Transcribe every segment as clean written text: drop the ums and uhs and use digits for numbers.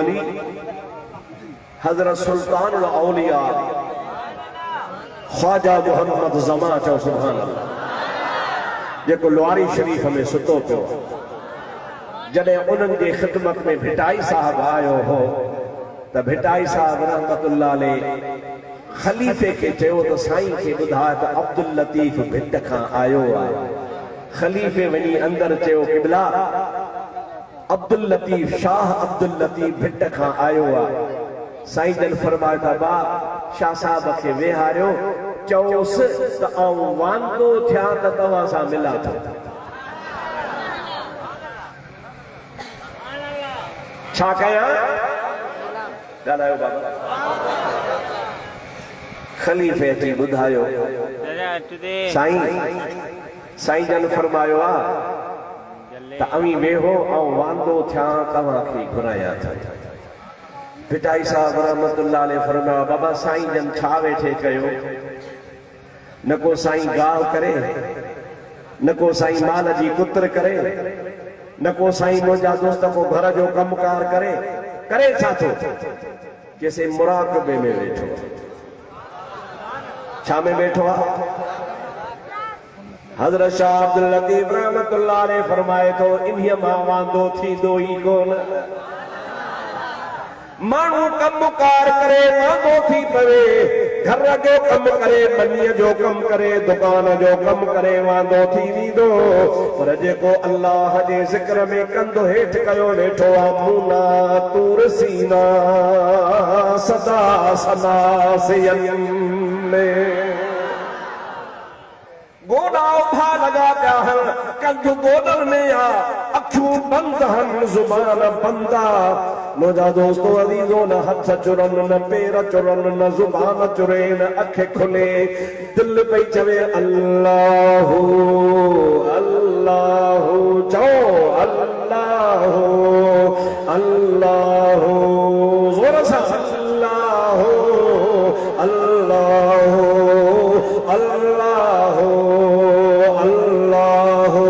वली हजरत सुल्तान औलिया ख्वाजा मोहम्मद ज़मा चो सुभान अल्लाह जेको लुआरी शरीफ में सुतो पियो जॾहिं उन्हनि जी ख़िदमत में भिटाई साहब आयो हो त भिटाई साहब रहमतुल्लाह अलैह खलीफ़े के चयो त साईं खे ॿुधाए त अब्दुल लतीफ़ भिट खां आयो आहे। खलीफ़े वञी अंदर चयो क़िबला अब्दुल लतीफ़ शाह अब्दुल लतीफ़ भिट खां आयो आहे। साईं जन फरमायो था बा शाह साहब खे वेहारियो चयोसि त आऊं वांदो थिया त तव्हां सां मिलां थो। छा कयां ॻाल्हायो बाबा। खलीफ़े अची ॿुधायो साईं जन फरमायो आहे त अवी वेहो ऐं वांदो थिया तव्हांखे घुरायां थो। भिटाई साहब रहमतुल्लाह अलैह फरमायो बाबा साईं जन छा वेठे कयो न को साईं गाल करे न को साईं माल जी कुतर करे न को साईं मुंहिंजा दोस्त को घर जो कमकार करे करे छा थो जैसे मुराक़बे में वेठो छा में बैठो आ। हजरत शाह अब्दुल लतीफ रहमतुल्लाह अलैह फरमाए तो इन्हीअ मां वांदो थींदो ई कोन। माण्हू कमकार करे वांदो थी पवे घर जो कम करे बनीअ जो कम करे दुकान जो कम करे वांदो थी वेंदो पर जेको अल्लाह जे ज़िक्र में कंधो हेठि कयो वेठो आहे मूना तूर सीना सदा सदा से गोड़ा उभा लगा पिया आहिनि कंध गोदर में आ अखियूं बंद आहिनि ज़ुबान बंद आ। मुंहिंजा दोस्तो अज़ीज़ो न हथ चुरनि न पेर चुरनि न ज़ुबान चुरे न अख खुले दिल पई चवे अल्लाहु अल्लाहु चओ अल्लाहु अल्लाहु ज़ोर सां अल्लाहु अल्लाहु अल्लाहु अल्लाहु।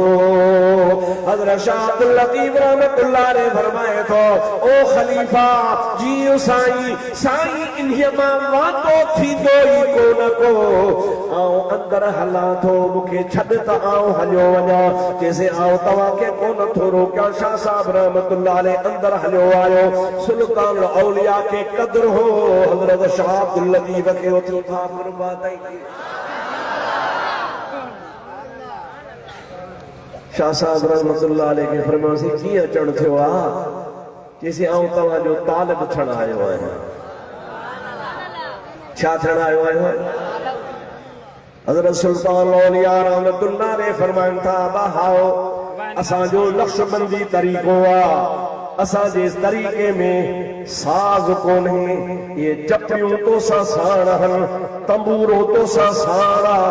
हज़रत शाह अब्दुल लतीफ़ रहमतुल्लाह अलैह फरमाए थो ओ खलीफा जी साईं साईं इन्हीअ मां वांदो थींदो ई कोन को आऊं अंदर हलां थो मूंखे छॾ त आऊं हलियो वञा चइसे आऊं तव्हांखे कोन थो रोकियां। शाह साहब रहमतुल्लाह अलैह अंदर हलियो आयो सुल्तान औलिया खे क़द्र हो हज़रत शाह अब्दुल लतीफ़ खे उथी था फरमाए शाह साहब रहमतुल्लाह अलैह खे फरमायोसीं कीअं अचणु थियो आहे चइसे आऊं तव्हांजो तालिब थियण आयो आहियां। छा थियण आयो आहियां हज़रत सुल्तान औलिया रहमतुल्लाह अलैह फरमाइनि था बहाओ असांजो नक्शबंदी तरीक़ो आहे असांजे इस तरीक़े में साज़ कोन्हे ये जपियूं तोसां साण आहिनि तंबूरो तोसां साण आहे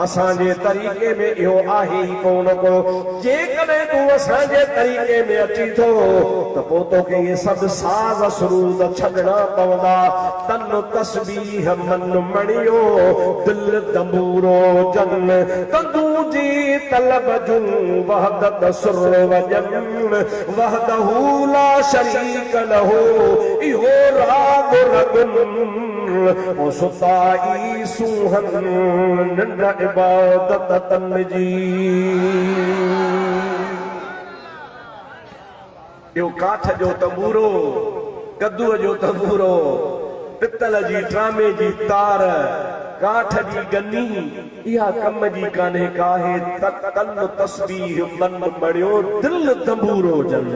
असांजे तरीक़े में इहो आहे ई कोन को जेकॾहिं तूं असांजे तरीक़े में अची थो त पोइ तोखे इहे सभु साज़ सुरूद छॾणा पवंदा तन तस्बीह मन मणियो दिल तंबूरो जन कंदू जी तलब जूं वहदत सुर वजन वहदहू ला शरीक लहू इहो राग रगुन ओ सुताई सूहन निंड इबादत तन जी। इहो काठ जो तंबूरो कद्दूअ जो तंबूरो पितल जी ट्रामे जी तार काठ जी गनी इहा कम जी कान्हे काहे तन तस्बीह मन मणियो दिल तंबूरो जन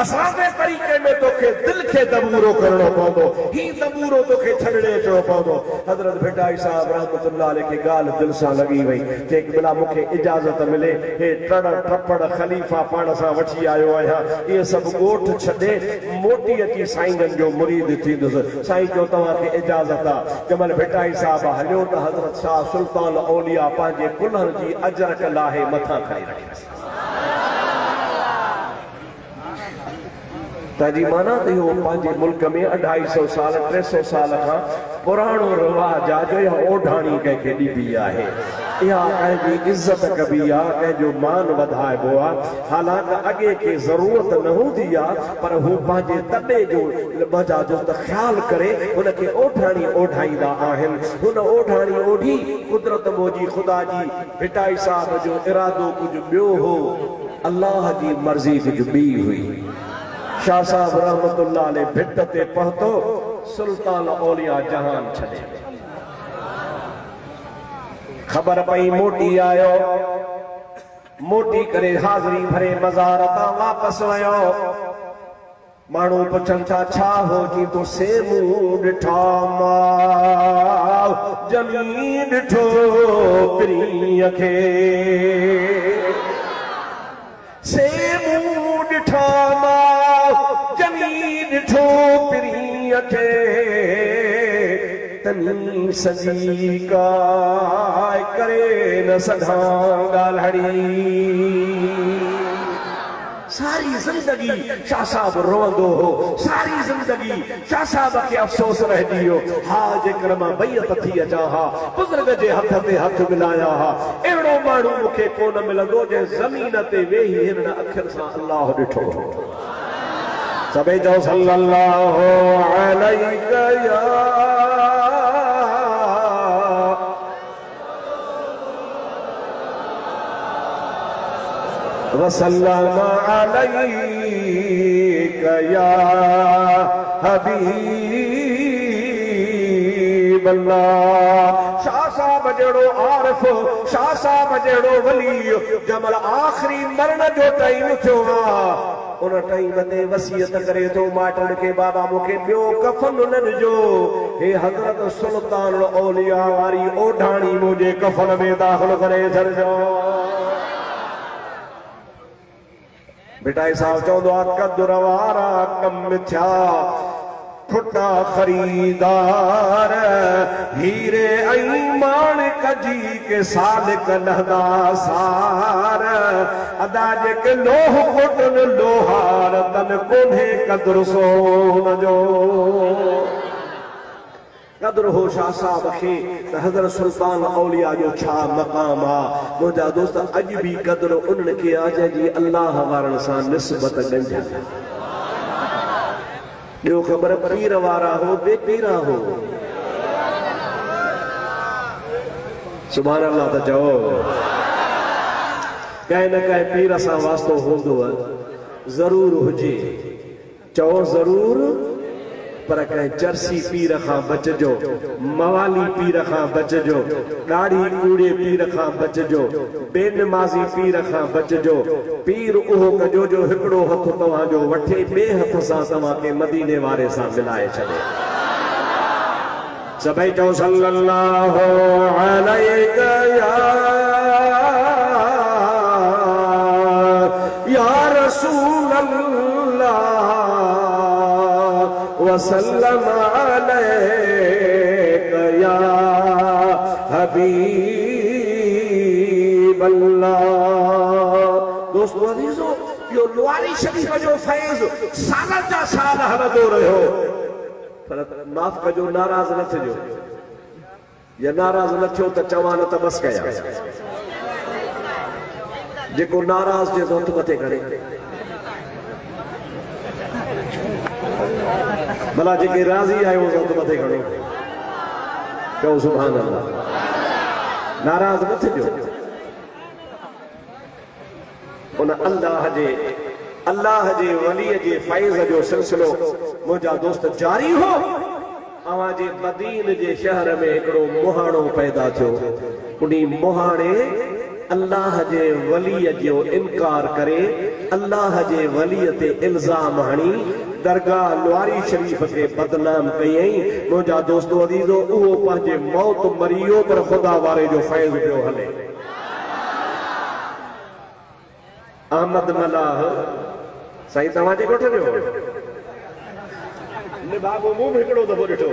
असांजे तरीक़े में तोखे दिल खे तंबूरो करणो पवंदो ही तंबूरो तोखे छॾणे अचणो पवंदो। हज़रत भिटाई साहब रहमतुल्लाह अलैह खे ॻाल्हि दिलि सां लॻी वई चई बिला मूंखे इजाज़त मिले हे टड़ टपड़ खलीफ़ा पाण सां वठी आयो आहियां इहे सभु ॻोठ छॾे मोटी अची साईं जन जो मुरीद थींदुसि। साईं जो तव्हांखे इजाज़त आहे जमल भिटाई साहब हलियो त हज़रत शाह सुल्तान औलिया पंहिंजे कुल्हनि जी अजरक लाहे मथां खणी रखियसि। तंहिंजी माना त इहो पंहिंजे मुल्क में 250 साल 300 साल खां पुराणो रिवाज आहे जो इहा ओढ़ाणी कंहिंखे ॾिबी आहे। या कंहिंजी इज़त कबी आहे, कंहिंजो मान वधाइबो आहे। हालांकि अॻे खे ज़रूरत न हूंदी आहे, पर हू पंहिंजे तबे जो मज़ा जो त ख़्यालु करे हुनखे ओढ़ाणी ओढ़ाईंदा आहिनि। हुन ओढ़ाणी ओढ़ी कुदरत मोजी ख़ुदा जी भिटाई साहब जो इरादो कुझु ॿियो हो, अल्लाह जी मर्ज़ी कुझु ॿी हुई। शाह साहब रहमतुल्लाह अलैह भिट ते पहुतो, सुल्तान औलिया जहान छॾे ख़बर पई मोटी आयो, मोटी करे हाज़री भरे मज़ार तां वापसि वयो। माण्हू पुछनि था छा हो, जी तो सेमूं ॾिठा मां जमी ॾिठो पीरीअ खे, सेमूं ॾिठा मां जमी ॾिठो पीरीअ खे, तनी सजी काय करे न सघां ॻाल्हड़ी। सारी जिंदगी शाह साहब रोंदो हो, सारी जिंदगी शाह साहब खे अफ़सोस रहिजी वियो। हा जेकर मां बैयत थी अचां हा, बुज़ुर्ग जे हथ ते हथ मिलाया हा, अहिड़ो माण्हू मूंखे कोन मिलंदो जंहिं ज़मीन ते वेही हिन अखियुनि सां अल्लाह ॾिठो। सभई चओ सल्लल्लाहु अलैहि या वसल्लम अलैका या हबीब अल्लाह। शाह साहब जहिड़ो आरिफ, शाह साहब जहिड़ो वली जमल आख़िरी मरण जो टाइम थियो आहे, उन टाइम ते वसीयत करे थो माइटनि खे, बाबा मूंखे ॿियो कफ़न न ॾिजो, हे हज़रत सुल्तान औलिया वारी ओढ़ाणी मुंहिंजे कफ़न में दाख़िल करे छॾिजो। भिटाई साहब चवंदो आहे कदुर वारा कम थिया, खुटा ख़रीदार, हीरे ऐं माणिक जी के सालिक लहदा सार, अदा जेके लोह कोटनि लोहार तन कोन्हे कदुर सोन जो। कदुर हो शाह साहब खे त हज़रत सुल्तान औलिया जो छा मक़ाम आहे। मुंहिंजा दोस्त अॼु बि कदुर उन्हनि खे आहे जंहिंजी अल्लाह वारनि सां निस्बत ॻंढियल। ॿियो ख़बर पीर वारा हो बेपीरा हो, सुभान अल्लाह त चओ। कंहिं न कंहिं पीर सां वास्तो हूंदो ज़रूर हुजे, चओ ज़रूर, पर कंहिं चरसी पीर खां बचजो, मवाली पीर खां बचजो, ॾाढ़ी कूड़े पीर खां बचजो, बेनमाज़ी पीर खां बचजो। पीर उहो कजो जो हिकिड़ो हथ तव्हांजो वठे, ॿिए हथ सां तव्हांखे मदीने वारे सां मिलाए छॾे। सभई चओ सल्लल्लाहु अलैका या रसूल अल्लाह वसल्लम अलैका या हबीब अल्लाह। दोस्तों अज़ीज़ो, यो लुआरी शरीफ जो फैज़ सालनि जा साल हलंदो रहियो, पर माफ़ कजो नाराज़ न थिजो, या नाराज़ न थियो त चवां न त बस कया। जेको नाराज़ जे हथ मथे करे, भला जेके राज़ी आहियो हथ मथे खणो, चओ सुभान अल्लाह। नाराज़ न थिजो। उन अल्लाह जे वलीअ जे फैज़ जो सिलसिलो मुंहिंजा दोस्त जारी हो। अवां जे मदीन जे शहर में हिकिड़ो मुहाणो पैदा थियो। उन मुहाणे अल्लाह जे वलीअ जो इनकार करे अल्लाह जे वलीअ ते इल्ज़ाम हणी दरगाह लुआरी शरीफ खे बदनाम कयई। मुंहिंजा दोस्तो अज़ीज़ो, उहो पंहिंजे मौत मरियो, पर ख़ुदा वारे जो फैज़ पियो हले। अहमद मलाह साईं तव्हांजे ॻोठ जो बाबू मूं हिकिड़ो दफ़ो ॾिठो,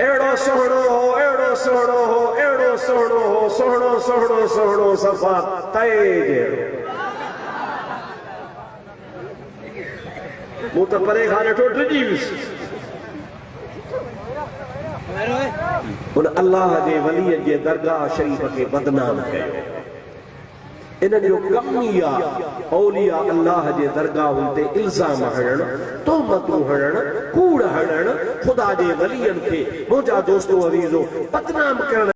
अहिड़ो सुहिणो हो, अहिड़ो सुहिणो हो, अहिड़ो सुहिणो हो, सुहिणो सुहिणो सुहिणो सफ़ा तए जहिड़ो। मूं त परे खां ॾिठो, डिॼी वियुसि। उन अल्लाह जे वली जे दरगाह शरीफ के बदनाम कयो इन जो कम ई आहे औलिया अल्लाह जे दरगाहुनि ते इल्ज़ाम हणण तोहमतूं हणण कूड़ हणण ख़ुदा जे वलियनि खे मुंहिंजा दोस्तो अज़ीज़ो बदनाम करण